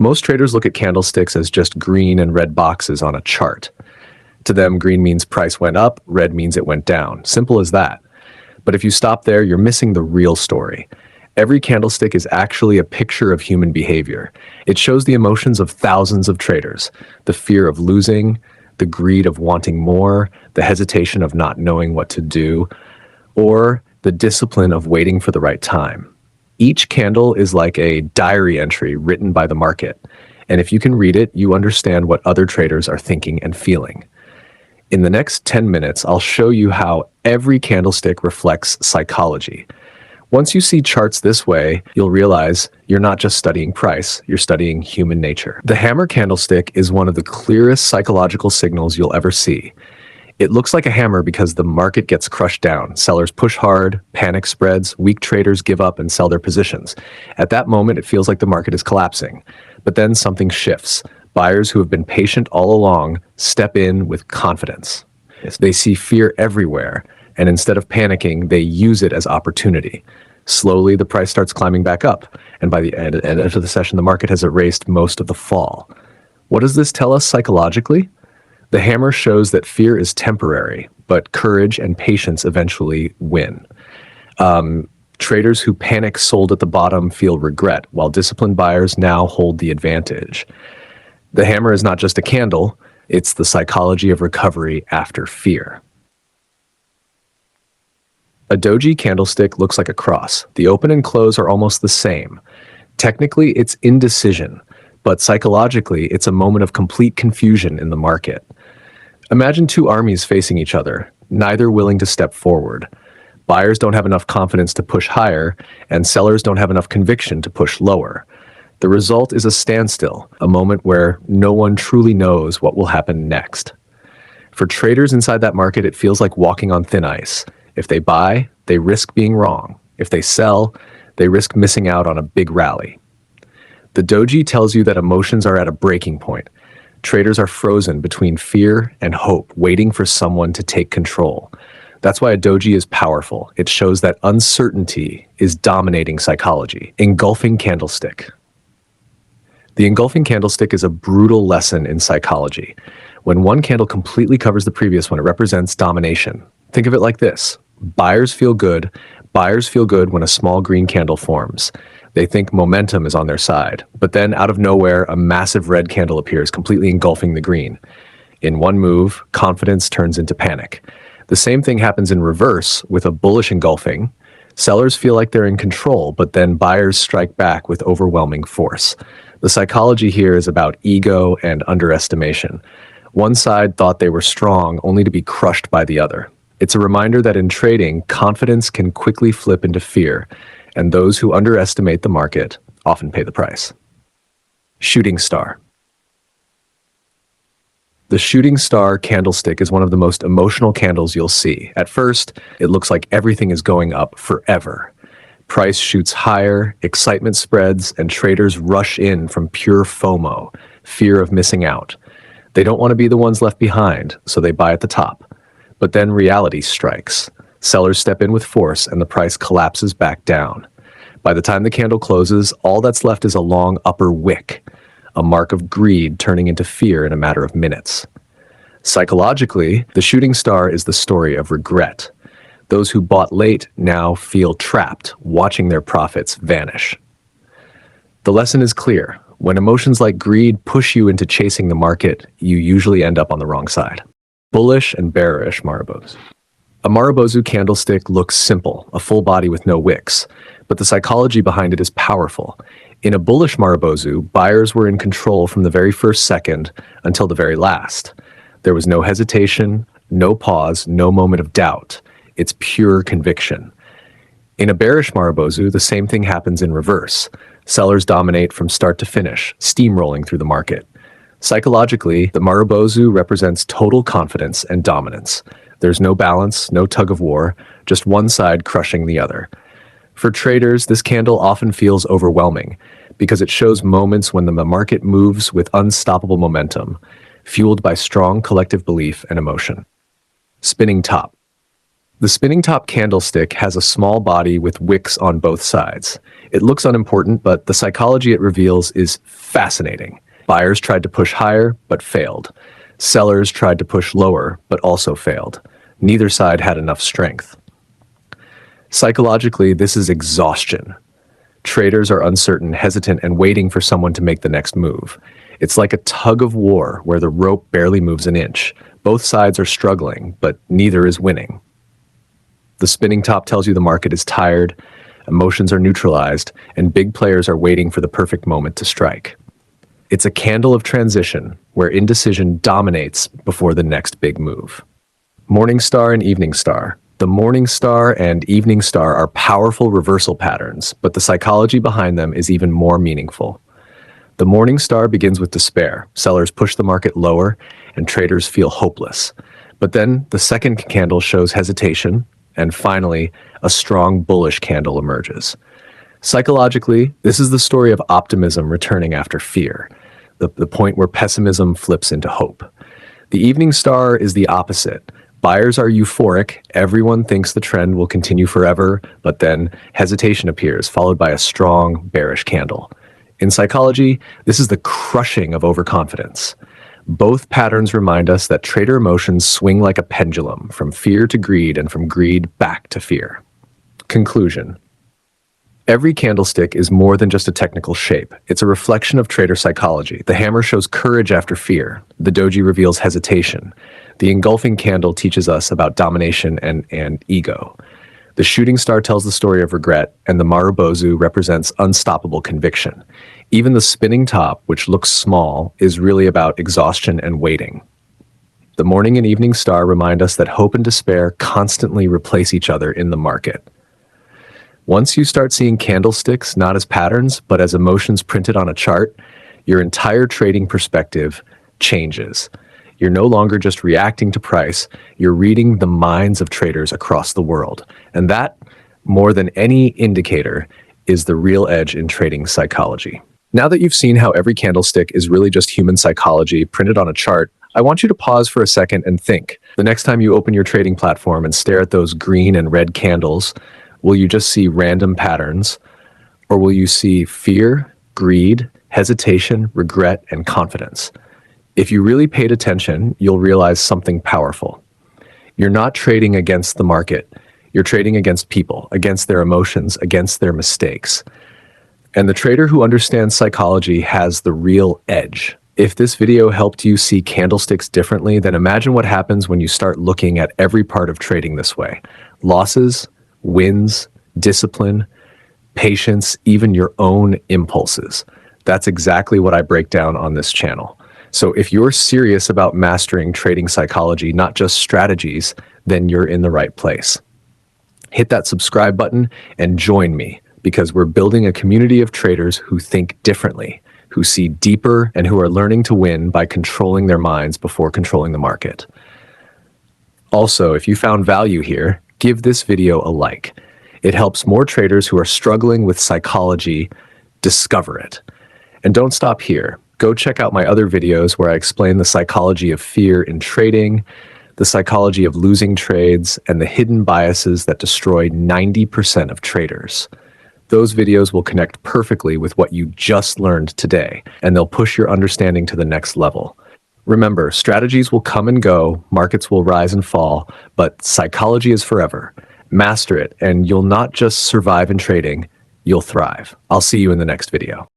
Most traders look at candlesticks as just green and red boxes on a chart. To them, green means price went up, red means it went down. Simple as that. But if you stop there, you're missing the real story. Every candlestick is actually a picture of human behavior. It shows the emotions of thousands of traders, the fear of losing, the greed of wanting more, the hesitation of not knowing what to do, or the discipline of waiting for the right time. Each candle is like a diary entry written by the market, and if you can read it, you understand what other traders are thinking and feeling. In the next 10 minutes, I'll show you how every candlestick reflects psychology. Once you see charts this way, you'll realize you're not just studying price, you're studying human nature. The hammer candlestick is one of the clearest psychological signals you'll ever see. It looks like a hammer because the market gets crushed down. Sellers push hard, panic spreads, weak traders give up and sell their positions. At that moment, it feels like the market is collapsing. But then something shifts. Buyers who have been patient all along step in with confidence. They see fear everywhere, and instead of panicking, they use it as opportunity. Slowly, the price starts climbing back up, and by the end of the session, the market has erased most of the fall. What does this tell us psychologically? The hammer shows that fear is temporary, but courage and patience eventually win. Traders who panic sold at the bottom feel regret, while disciplined buyers now hold the advantage. The hammer is not just a candle, it's the psychology of recovery after fear. A doji candlestick looks like a cross. The open and close are almost the same. Technically, it's indecision, but psychologically, it's a moment of complete confusion in the market. Imagine two armies facing each other, neither willing to step forward. Buyers don't have enough confidence to push higher, and sellers don't have enough conviction to push lower. The result is a standstill, a moment where no one truly knows what will happen next. For traders inside that market, it feels like walking on thin ice. If they buy, they risk being wrong. If they sell, they risk missing out on a big rally. The doji tells you that emotions are at a breaking point. Traders are frozen between fear and hope, waiting for someone to take control. That's why a doji is powerful. It shows that uncertainty is dominating psychology. Engulfing candlestick. The engulfing candlestick is a brutal lesson in psychology. When one candle completely covers the previous one, it represents domination. Think of it like this. Buyers feel good when a small green candle forms. They think momentum is on their side. But then out of nowhere, a massive red candle appears, completely engulfing the green. In one move, confidence turns into panic. The same thing happens in reverse with a bullish engulfing. Sellers feel like they're in control, but then buyers strike back with overwhelming force. The psychology here is about ego and underestimation. One side thought they were strong only to be crushed by the other. It's a reminder that in trading, confidence can quickly flip into fear, and those who underestimate the market often pay the price. Shooting star. The shooting star candlestick is one of the most emotional candles you'll see. At first, it looks like everything is going up forever. Price shoots higher, excitement spreads, and traders rush in from pure FOMO, fear of missing out. They don't want to be the ones left behind, so they buy at the top. But then reality strikes. Sellers step in with force, and the price collapses back down. By the time the candle closes, all that's left is a long upper wick, a mark of greed turning into fear in a matter of minutes. Psychologically, the shooting star is the story of regret. Those who bought late now feel trapped, watching their profits vanish. The lesson is clear. When emotions like greed push you into chasing the market, you usually end up on the wrong side. Bullish and bearish marubozu. A marubozu candlestick looks simple, a full body with no wicks, but the psychology behind it is powerful. In a bullish marubozu, buyers were in control from the very first second until the very last. There was no hesitation, no pause, no moment of doubt. It's pure conviction. In a bearish marubozu, the same thing happens in reverse. Sellers dominate from start to finish, steamrolling through the market. Psychologically, the marubozu represents total confidence and dominance. There's no balance, no tug of war, just one side crushing the other. For traders, this candle often feels overwhelming because it shows moments when the market moves with unstoppable momentum, fueled by strong collective belief and emotion. Spinning top. The spinning top candlestick has a small body with wicks on both sides. It looks unimportant, but the psychology it reveals is fascinating. Buyers tried to push higher, but failed. Sellers tried to push lower, but also failed. Neither side had enough strength. Psychologically, this is exhaustion. Traders are uncertain, hesitant, and waiting for someone to make the next move. It's like a tug of war where the rope barely moves an inch. Both sides are struggling, but neither is winning. The spinning top tells you the market is tired, emotions are neutralized, and big players are waiting for the perfect moment to strike. It's a candle of transition where indecision dominates before the next big move. Morning star and evening star. The morning star and evening star are powerful reversal patterns, but the psychology behind them is even more meaningful. The morning star begins with despair. Sellers push the market lower, and traders feel hopeless. But then the second candle shows hesitation, and finally, a strong bullish candle emerges. Psychologically, this is the story of optimism returning after fear, the point where pessimism flips into hope. The evening star is the opposite. Buyers are euphoric, everyone thinks the trend will continue forever, but then hesitation appears, followed by a strong bearish candle. In psychology, this is the crushing of overconfidence. Both patterns remind us that trader emotions swing like a pendulum, from fear to greed and from greed back to fear. Conclusion. Every candlestick is more than just a technical shape. It's a reflection of trader psychology. The hammer shows courage after fear. The doji reveals hesitation. The engulfing candle teaches us about domination and ego. The shooting star tells the story of regret, and the marubozu represents unstoppable conviction. Even the spinning top, which looks small, is really about exhaustion and waiting. The morning and evening star remind us that hope and despair constantly replace each other in the market. Once you start seeing candlesticks not as patterns, but as emotions printed on a chart, your entire trading perspective changes. You're no longer just reacting to price, you're reading the minds of traders across the world. And that, more than any indicator, is the real edge in trading psychology. Now that you've seen how every candlestick is really just human psychology printed on a chart, I want you to pause for a second and think. The next time you open your trading platform and stare at those green and red candles, will you just see random patterns? Or will you see fear, greed, hesitation, regret, and confidence? If you really paid attention, you'll realize something powerful. You're not trading against the market. You're trading against people, against their emotions, against their mistakes. And the trader who understands psychology has the real edge. If this video helped you see candlesticks differently, then imagine what happens when you start looking at every part of trading this way. Losses, wins, discipline, patience, even your own impulses. That's exactly what I break down on this channel. So if you're serious about mastering trading psychology, not just strategies, then you're in the right place. Hit that subscribe button and join me, because we're building a community of traders who think differently, who see deeper, and who are learning to win by controlling their minds before controlling the market. Also, if you found value here, give this video a like. It helps more traders who are struggling with psychology discover it. And don't stop here. Go check out my other videos where I explain the psychology of fear in trading, the psychology of losing trades, and the hidden biases that destroy 90% of traders. Those videos will connect perfectly with what you just learned today, and they'll push your understanding to the next level. Remember, strategies will come and go, markets will rise and fall, but psychology is forever. Master it, and you'll not just survive in trading, you'll thrive. I'll see you in the next video.